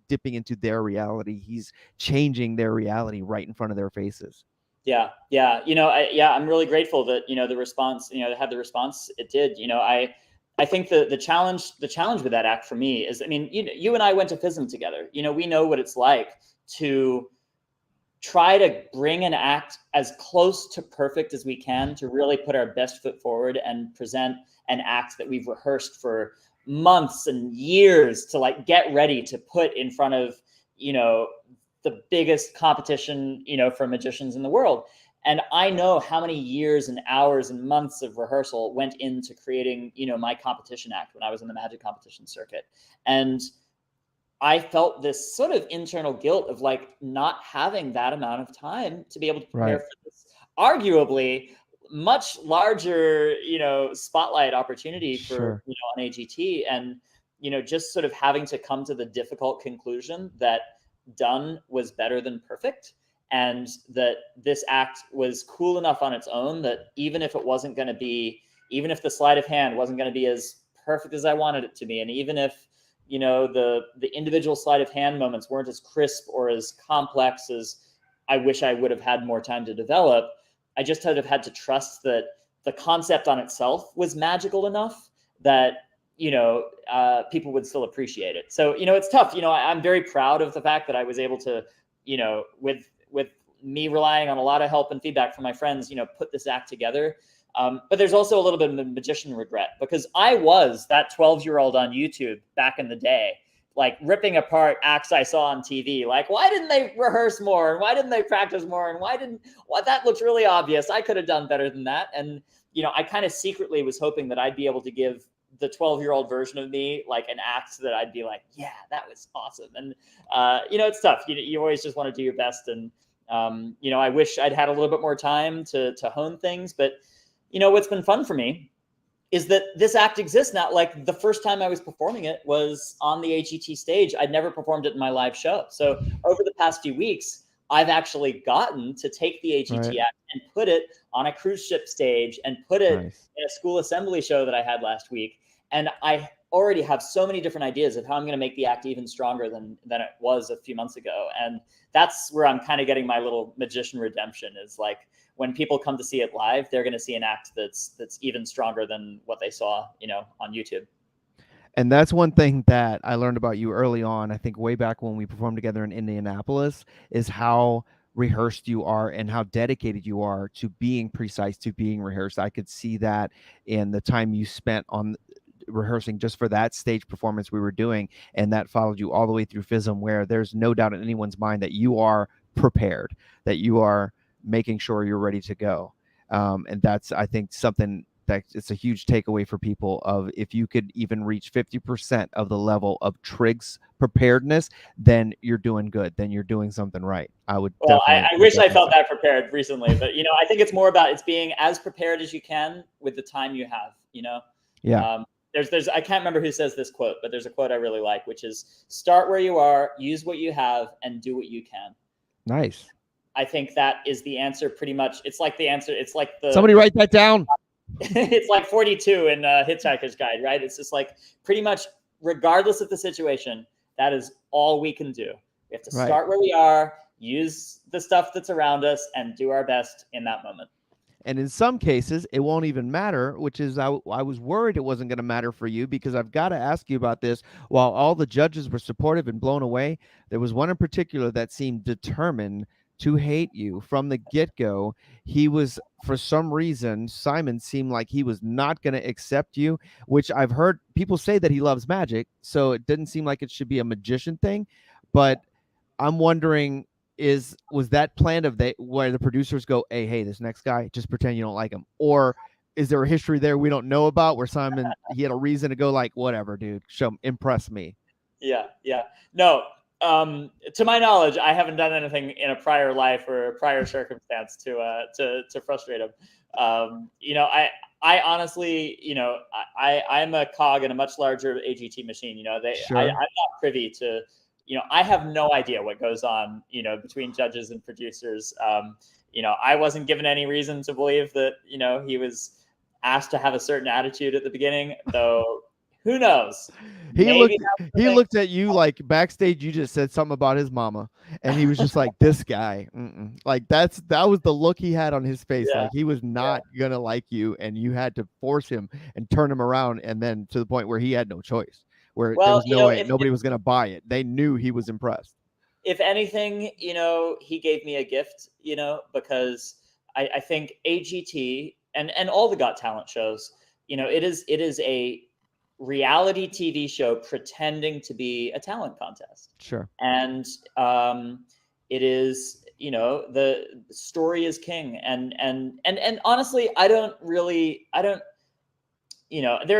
dipping into their reality. He's changing their reality right in front of their faces. Yeah. You know, I'm really grateful that, you know, the response, you know, it had the response it did. You know, I think the challenge with that act for me is, I mean, you and I went to FISM together. You know, we know what it's like to try to bring an act as close to perfect as we can to really put our best foot forward and present an act that we've rehearsed for months and years to like get ready to put in front of, you know, the biggest competition, you know, for magicians in the world. And I know how many years and hours and months of rehearsal went into creating, you know, my competition act when I was in the magic competition circuit. And I felt this sort of internal guilt of like not having that amount of time to be able to prepare for this arguably much larger, you know, spotlight opportunity for, you know, on AGT. And, you know, just sort of having to come to the difficult conclusion that done was better than perfect. And that this act was cool enough on its own that even if the sleight of hand wasn't going to be as perfect as I wanted it to be, and even if, you know, the individual sleight of hand moments weren't as crisp or as complex as I wish I would have had more time to develop, I just had to trust that the concept on itself was magical enough that, you know, people would still appreciate it. So, you know, it's tough. You know, I'm very proud of the fact that I was able to, you know, with me relying on a lot of help and feedback from my friends, you know, put this act together. But there's also a little bit of magician regret because I was that 12-year-old on YouTube back in the day like ripping apart acts I saw on TV. Like, why didn't they rehearse more? And why didn't they practice more? And that looks really obvious. I could have done better than that. And, I kind of secretly was hoping that I'd be able to give the 12-year-old version of me like an act that I'd be like, yeah, that was awesome. And, it's tough. You always just want to do your best. And, I wish I'd had a little bit more time to hone things. But, what's been fun for me is that this act exists now. Like the first time I was performing it was on the AGT stage. I'd never performed it in my live show. So over the past few weeks, I've actually gotten to take the AGT act and put it on a cruise ship stage and put it in a school assembly show that I had last week. And I already have so many different ideas of how I'm going to make the act even stronger than it was a few months ago. And that's where I'm kind of getting my little magician redemption, is like, when people come to see it live, they're going to see an act that's even stronger than what they saw, on YouTube. And that's one thing that I learned about you early on. I think way back when we performed together in Indianapolis, is how rehearsed you are and how dedicated you are to being precise, to being rehearsed. I could see that in the time you spent on rehearsing just for that stage performance we were doing, and that followed you all the way through FISM, where there's no doubt in anyone's mind that you are prepared, that you are making sure you're ready to go. And that's, I think, something that it's a huge takeaway for people, of if you could even reach 50% of the level of Trigg's preparedness, then you're doing good. Then you're doing something right. I would. Well, I wish I felt that prepared recently, but I think it's more about it's being as prepared as you can with the time you have. Yeah. There's I can't remember who says this quote, but there's a quote I really like, which is, start where you are, use what you have, and do what you can. Nice. I think that is the answer pretty much. It's like the answer. It's like somebody write that down. It's like 42 in Hitchhiker's Guide, right? It's just like pretty much regardless of the situation, that is all we can do. We have to start where we are, use the stuff that's around us, and do our best in that moment. And in some cases, it won't even matter, which is, I was worried it wasn't going to matter for you, because I've got to ask you about this. While all the judges were supportive and blown away, there was one in particular that seemed determined to hate you from the get-go. He was, for some reason, Simon seemed like he was not going to accept you, which I've heard people say that he loves magic, so it didn't seem like it should be a magician thing. But I'm wondering, was that planned where the producers go, hey, this next guy, just pretend you don't like him? Or is there a history there we don't know about, where Simon, he had a reason to go like, whatever, dude, impress me? Yeah. No, to my knowledge, I haven't done anything in a prior life or a prior circumstance to frustrate him. I honestly, I'm a cog in a much larger AGT machine. I'm not privy to, I have no idea what goes on, between judges and producers. I wasn't given any reason to believe that, he was asked to have a certain attitude at the beginning, though. Who knows? He looked at you like backstage. You just said something about his mama, and he was just like, "This guy." Like that was the look he had on his face. Like he was not gonna like you, and you had to force him and turn him around, and then to the point where he had no choice, where there was no way nobody was gonna buy it. They knew he was impressed. If anything, he gave me a gift, because I think AGT and all the Got Talent shows, it is a reality TV show pretending to be a talent contest. Sure. And it is, the story is king. And honestly, there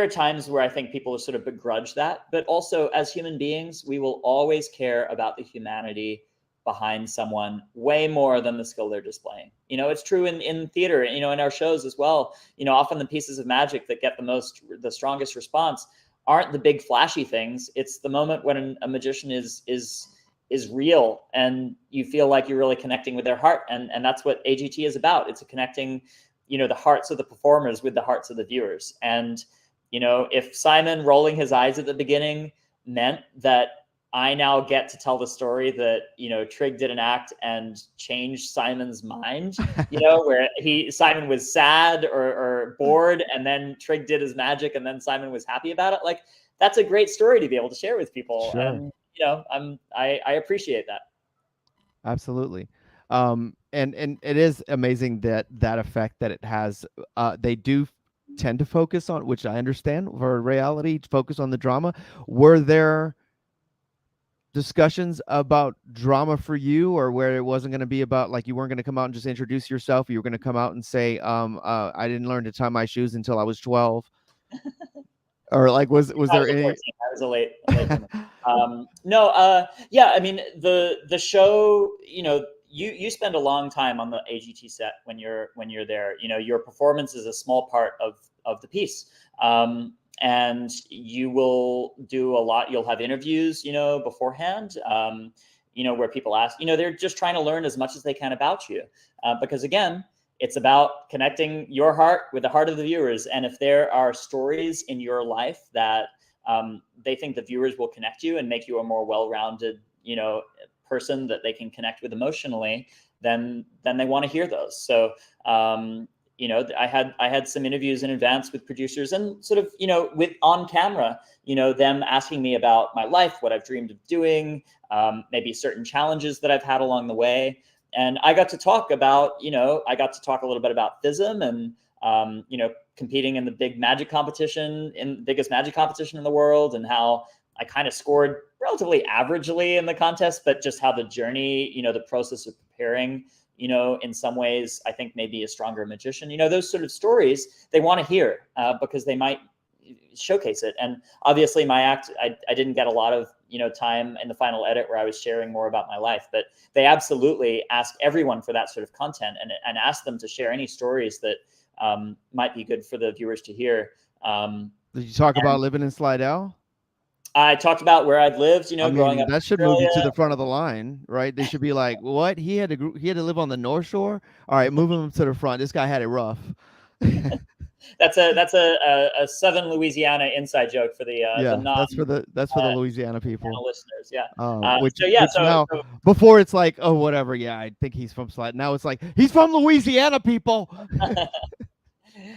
are times where I think people sort of begrudge that, but also as human beings, we will always care about the humanity behind someone way more than the skill they're displaying. It's true in theater, in our shows as well. Often the pieces of magic that get the strongest response aren't the big flashy things. It's the moment when a magician is real and you feel like you're really connecting with their heart. And that's what AGT is about. It's connecting, the hearts of the performers with the hearts of the viewers. And, if Simon rolling his eyes at the beginning meant that I now get to tell the story that, Trigg did an act and changed Simon's mind, where Simon was sad or bored, and then Trigg did his magic, and then Simon was happy about it. Like, that's a great story to be able to share with people. Sure. And, I appreciate that. Absolutely. And it is amazing that effect that it has. They do tend to focus on, which I understand for reality, focus on the drama. Were there discussions about drama for you, or where it wasn't going to be about, like, you weren't going to come out and just introduce yourself? You were going to come out and say, I didn't learn to tie my shoes until I was 12, or like, was I there was a any? 14. I was a late bloomer. No, yeah, I mean the show, you spend a long time on the AGT set when you're there. Your performance is a small part of the piece. And you will do a lot. You'll have interviews, beforehand, where people ask, they're just trying to learn as much as they can about you. Because again, it's about connecting your heart with the heart of the viewers. And if there are stories in your life that they think the viewers will connect you and make you a more well-rounded, person that they can connect with emotionally, then they want to hear those. So, I had some interviews in advance with producers, and sort of, with on camera, them asking me about my life, what I've dreamed of doing, maybe certain challenges that I've had along the way. And I got to talk about, I got to talk a little bit about FISM and, competing in the biggest magic competition in the world, and how I kind of scored relatively averagely in the contest, but just how the journey, the process of preparing, in some ways, I think maybe a stronger magician. Those sort of stories they want to hear because they might showcase it. And obviously my act, I didn't get a lot of, time in the final edit where I was sharing more about my life, but they absolutely ask everyone for that sort of content, and ask them to share any stories that might be good for the viewers to hear. Did you talk about living in Slidell? I talked about where I'd lived, growing up. That should move you to the front of the line, right? They should be like, what? He had to live on the North Shore? All right, move him to the front. This guy had it rough. That's a Southern Louisiana inside joke for the that's for the Louisiana people, listeners. Yeah. So before it's like, oh, whatever. Yeah, I think he's from Slidell. Now it's like, he's from Louisiana, people.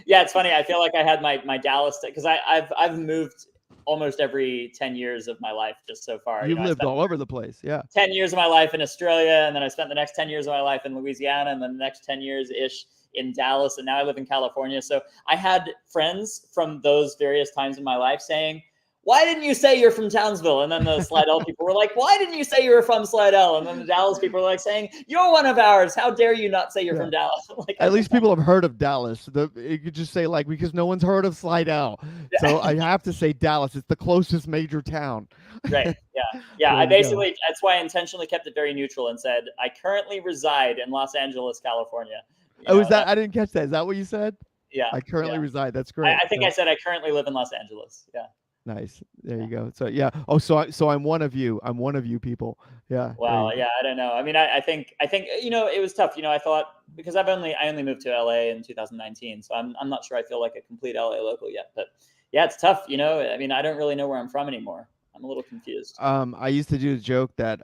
Yeah, it's funny. I feel like I had my Dallas, because I've moved almost every 10 years of my life just so far. You've lived all over the place. Yeah. 10 years of my life in Australia, and then I spent the next 10 years of my life in Louisiana, and then the next 10 years ish in Dallas, and now I live in California. So I had friends from those various times in my life saying, why didn't you say you're from Townsville? And then the Slidell people were like, why didn't you say you were from Slidell? And then the Dallas people were like saying, you're one of ours. How dare you not say you're from Dallas? Like, at least people have heard of Dallas. You could just say, like, because no one's heard of Slidell. Yeah. So I have to say Dallas. It's the closest major town. Right. Yeah. Yeah. I basically, that's why I intentionally kept it very neutral and said, I currently reside in Los Angeles, California. Is that, I didn't catch that. Is that what you said? Yeah. I currently reside. That's great. I think I said I currently live in Los Angeles. Yeah. Nice. There you go. So yeah. Oh, so I'm one of you. I'm one of you people. Yeah. Wow. Yeah. I don't know. I mean, I think it was tough. I thought, because I only moved to LA in 2019, so I'm not sure I feel like a complete LA local yet. But yeah, it's tough. I mean, I don't really know where I'm from anymore. I'm a little confused. I used to do the joke that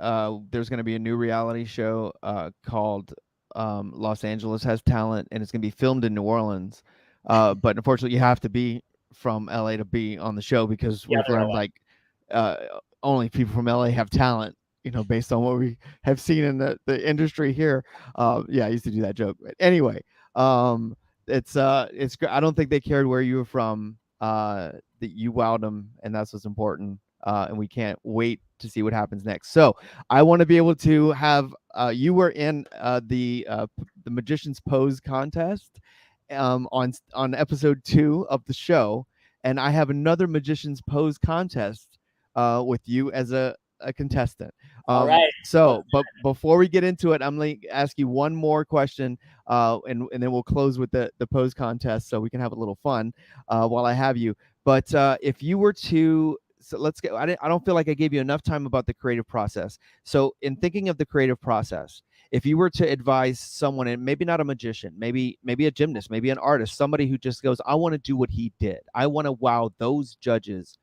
there's going to be a new reality show called Los Angeles Has Talent, and it's going to be filmed in New Orleans. But unfortunately, you have to be from LA to be on the show, because we've learned like only people from LA have talent, based on what we have seen in the industry here. Yeah, I used to do that joke. But anyway, it's I don't think they cared where you were from. That you wowed them, and that's what's important. And we can't wait to see what happens next. So I want to be able to have you were in the Magician's Pose contest on episode 2 of the show, and I have another Magician's Pose contest with you as a contestant. All right. So, but before we get into it, I'm going to ask you one more question, and then we'll close with the pose contest, so we can have a little fun while I have you. But if you were to, so let's get, I don't feel like I gave you enough time about the creative process. So in thinking of the creative process, if you were to advise someone, and maybe not a magician, maybe a gymnast, maybe an artist, somebody who just goes, I want to do what he did, I want to wow those judges,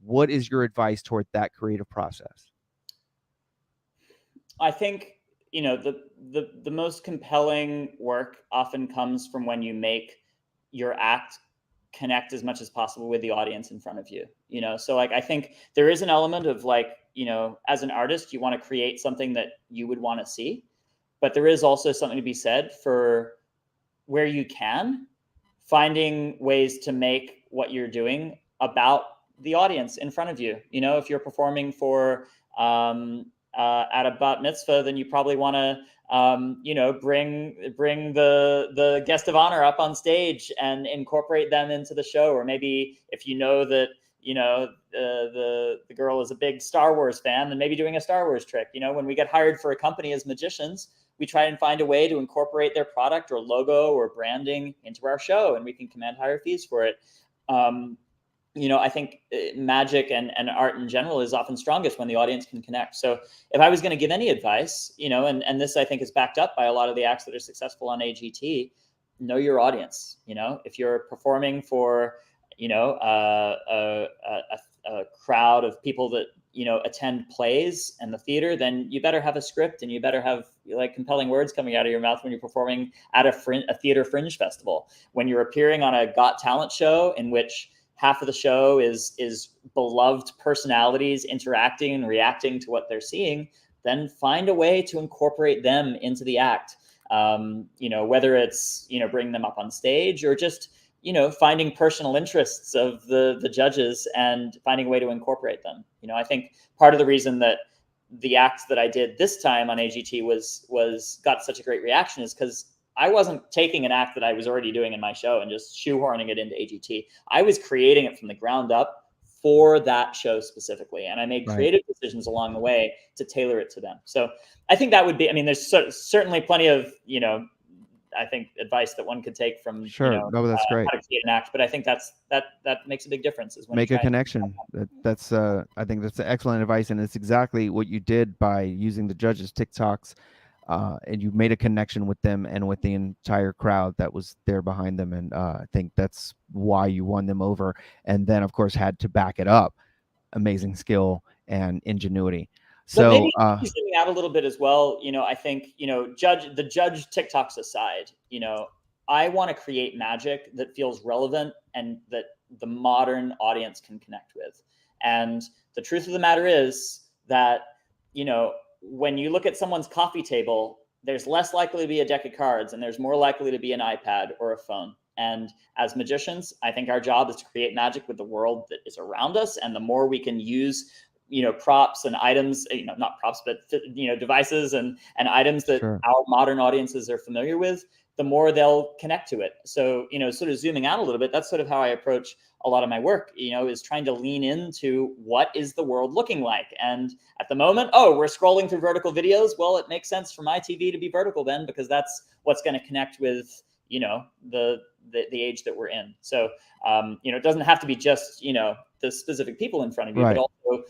what is your advice toward that creative process? I think, the most compelling work often comes from when you make your act connect as much as possible with the audience in front of you. So like, I think there is an element of like, as an artist, you want to create something that you would want to see, but there is also something to be said for where you can finding ways to make what you're doing about the audience in front of you. If you're performing for at a bat mitzvah, then you probably want to bring the guest of honor up on stage and incorporate them into the show. Or maybe if you know that the girl is a big Star Wars fan, then maybe doing a Star Wars trick. When we get hired for a company as magicians, we try and find a way to incorporate their product or logo or branding into our show, and we can command higher fees for it. I think magic and art in general is often strongest when the audience can connect. So if I was going to give any advice, and this I think is backed up by a lot of the acts that are successful on AGT, know your audience. If you're performing for, a crowd of people that, attend plays and the theater, then you better have a script and you better have compelling words coming out of your mouth when you're performing at a theater fringe festival. When you're appearing on a Got Talent show in which half of the show is beloved personalities interacting and reacting to what they're seeing, then find a way to incorporate them into the act. Whether it's, bringing them up on stage or just, finding personal interests of the judges and finding a way to incorporate them. I think part of the reason that the act that I did this time on AGT was got such a great reaction is because I wasn't taking an act that I was already doing in my show and just shoehorning it into AGT. I was creating it from the ground up for that show specifically. And I made creative decisions along the way to tailor it to them. So I think that would be, there's certainly plenty of, I think advice that one could take from, that's great. How to create an act, but I think that makes a big difference. Is when make a connection. That's I think that's excellent advice. And it's exactly what you did by using the judges' TikToks. And you made a connection with them and with the entire crowd that was there behind them. And I think that's why you won them over. And then, of course, had to back it up. Amazing skill and ingenuity. So maybe zooming out a little bit as well, I think, the judge TikToks aside, I want to create magic that feels relevant and that the modern audience can connect with. And the truth of the matter is that, when you look at someone's coffee table, there's less likely to be a deck of cards and there's more likely to be an iPad or a phone. And as magicians, I think our job is to create magic with the world that is around us. And the more we can use, props and items, not props, but, devices and items that our modern audiences are familiar with, the more they'll connect to it. So, sort of zooming out a little bit, that's sort of how I approach a lot of my work, is trying to lean into what is the world looking like. And at the moment, we're scrolling through vertical videos. Well, it makes sense for my TV to be vertical then, because that's what's going to connect with, the age that we're in. So, it doesn't have to be just, the specific people in front of you, but also,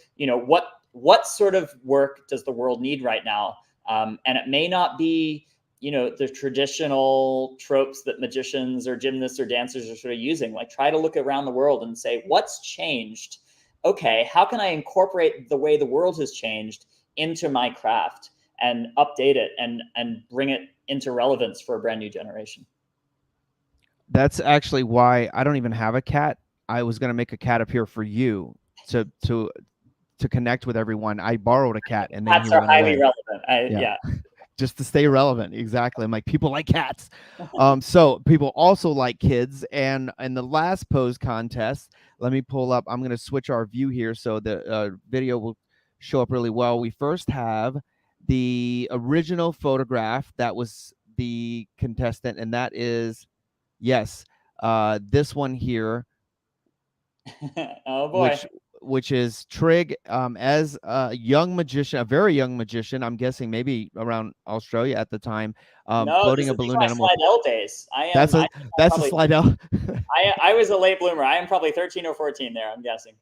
what sort of work does the world need right now? And it may not be, the traditional tropes that magicians or gymnasts or dancers are sort of using. Try to look around the world and say, what's changed? Okay, how can I incorporate the way the world has changed into my craft and update it and bring it into relevance for a brand new generation? That's actually why I don't even have a cat. I was going to make a cat appear for you to connect with everyone. I borrowed a cat and then cats are highly relevant. Yeah. Just to stay relevant. Exactly. I'm like, people like cats. So people also like kids. And in the last pose contest, let me pull up. I'm going to switch our view here so the video will show up really well. We first have the original photograph. That was the contestant. And that is, yes, this one here. Oh boy. Which is Trigg as a young magician, a very young magician. I'm guessing maybe around Australia at the time, floating a balloon animal. Slidell days. That's a Slidell. I was a late bloomer. I am probably 13 or 14 there, I'm guessing.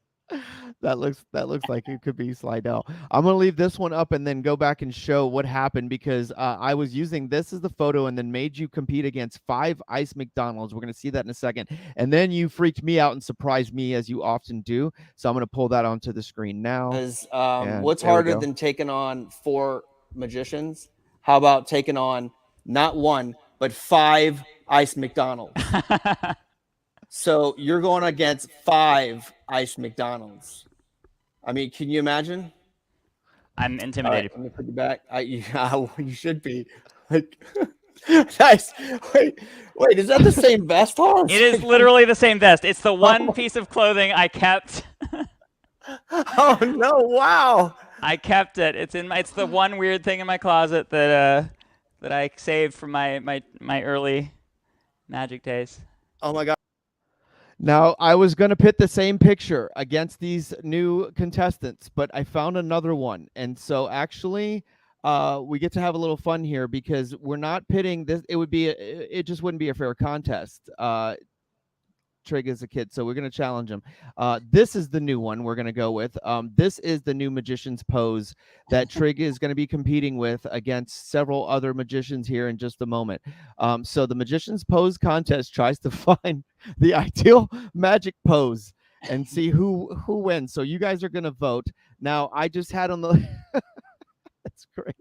That looks like it could be Slidell. I'm gonna leave this one up and then go back and show what happened, because I was using this as the photo and then made you compete against 5 ice McDonald's. We're gonna see that in a second, and then you freaked me out and surprised me, as you often do. So I'm gonna pull that onto the screen now. What's harder than taking on 4 magicians? How about taking on not 1 but 5 ice McDonald's? So you're going against 5 ice McDonald's. I mean, can you imagine? I'm intimidated. Right, let me put you back. You should be. Nice. Wait, is that the same vest, Hans? It is literally the same vest. It's the one piece of clothing I kept. Oh no! Wow. I kept it. It's the one weird thing in my closet that I saved from my early magic days. Oh my God. Now, I was going to pit the same picture against these new contestants, but I found another one. And so actually, we get to have a little fun here because we're not pitting this. It just wouldn't be a fair contest. Trigg is a kid, so we're going to challenge him. This is the new one we're going to go with. This is the new magician's pose that Trigg is going to be competing with against several other magicians here in just a moment. So the magician's pose contest tries to find the ideal magic pose and see who wins. So you guys are going to vote. Now, I just had on the that's great.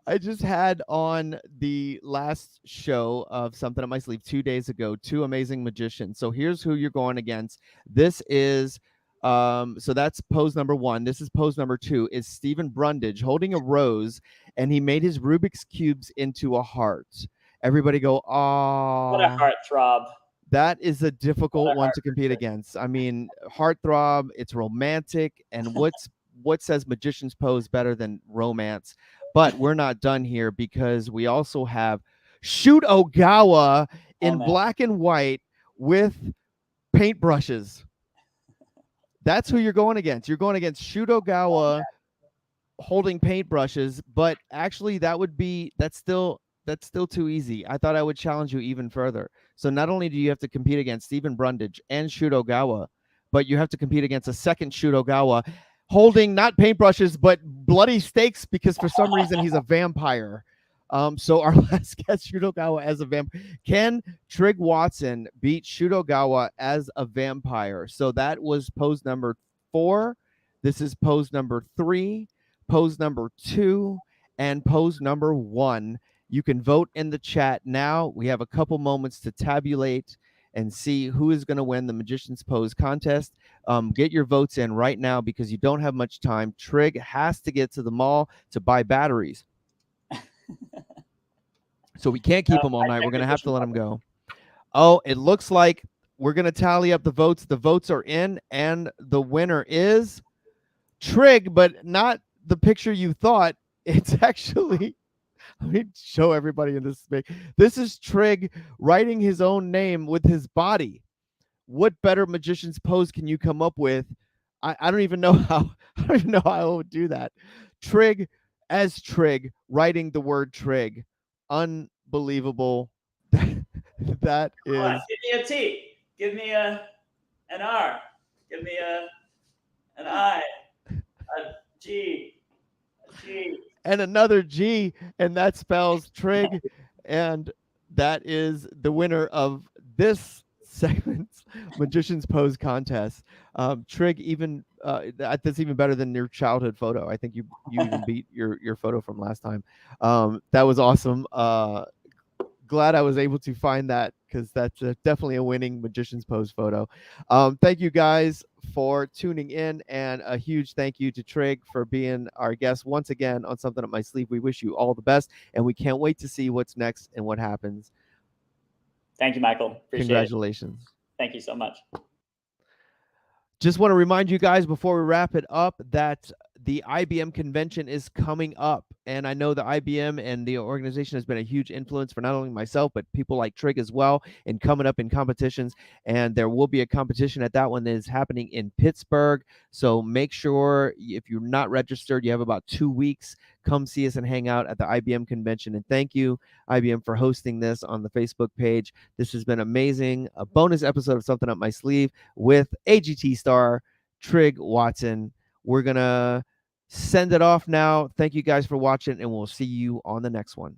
I just had on the last show of Something Up My Sleeve 2 days ago, 2 amazing magicians. So here's who you're going against. This is, so that's pose number 1. This is pose number 2. Is Stephen Brundage holding a rose, and he made his Rubik's Cubes into a heart. Everybody go, "Aw." What a heartthrob. That is a difficult one to compete against. I mean, heartthrob, it's romantic, and what says magician's pose better than romance? But we're not done here because we also have Shoot Ogawa in black and white with paintbrushes. That's who you're going against. You're going against Shoot Ogawa holding paintbrushes, but actually that's still too easy. I thought I would challenge you even further. So not only do you have to compete against Stephen Brundage and Shoot Ogawa, but you have to compete against a second Shoot Ogawa holding not paintbrushes, but bloody stakes because for some reason he's a vampire. So our last guest, Shoot Ogawa as a vampire. Can Trigg Watson beat Shoot Ogawa as a vampire? So that was pose number 4. This is pose number 3, pose number 2, and pose number 1. You can vote in the chat now. We have a couple moments to tabulate and see who is going to win the Magician's Pose contest. Get your votes in right now because you don't have much time. Trigg has to get to the mall to buy batteries. So we can't keep him all night. We're going to have to let him go. Oh, it looks like we're going to tally up the votes. The votes are in, and the winner is Trigg, but not the picture you thought. It's actually... Let me show everybody in this space. This is Trigg writing his own name with his body. What better magician's pose can you come up with? I don't even know how. I don't even know how I would do that. Trigg as Trigg writing the word Trigg. Unbelievable. That is. Come on, give me a T. Give me an R. Give me an I. A G. A G. And another G, and that spells Trigg, and that is the winner of this segment's Magician's Pose contest. Trigg, even that's even better than your childhood photo. I think you even beat your photo from last time. That was awesome. Glad I was able to find that because that's definitely a winning Magician's Pose photo. Thank you guys for tuning in, and a huge thank you to Trigg for being our guest once again on Something Up My Sleeve. We wish you all the best, and we can't wait to see what's next and what happens. Thank you, Michael. Appreciate Congratulations. Thank you so much. Just want to remind you guys before we wrap it up that the IBM convention is coming up. And I know the IBM and the organization has been a huge influence for not only myself, but people like Trigg as well, and coming up in competitions. And there will be a competition at that one that is happening in Pittsburgh. So make sure if you're not registered, you have about 2 weeks. Come see us and hang out at the IBM convention. And thank you, IBM, for hosting this on the Facebook page. This has been amazing. A bonus episode of Something Up My Sleeve with AGT star Trigg Watson. We're going to send it off now. Thank you guys for watching, and we'll see you on the next one.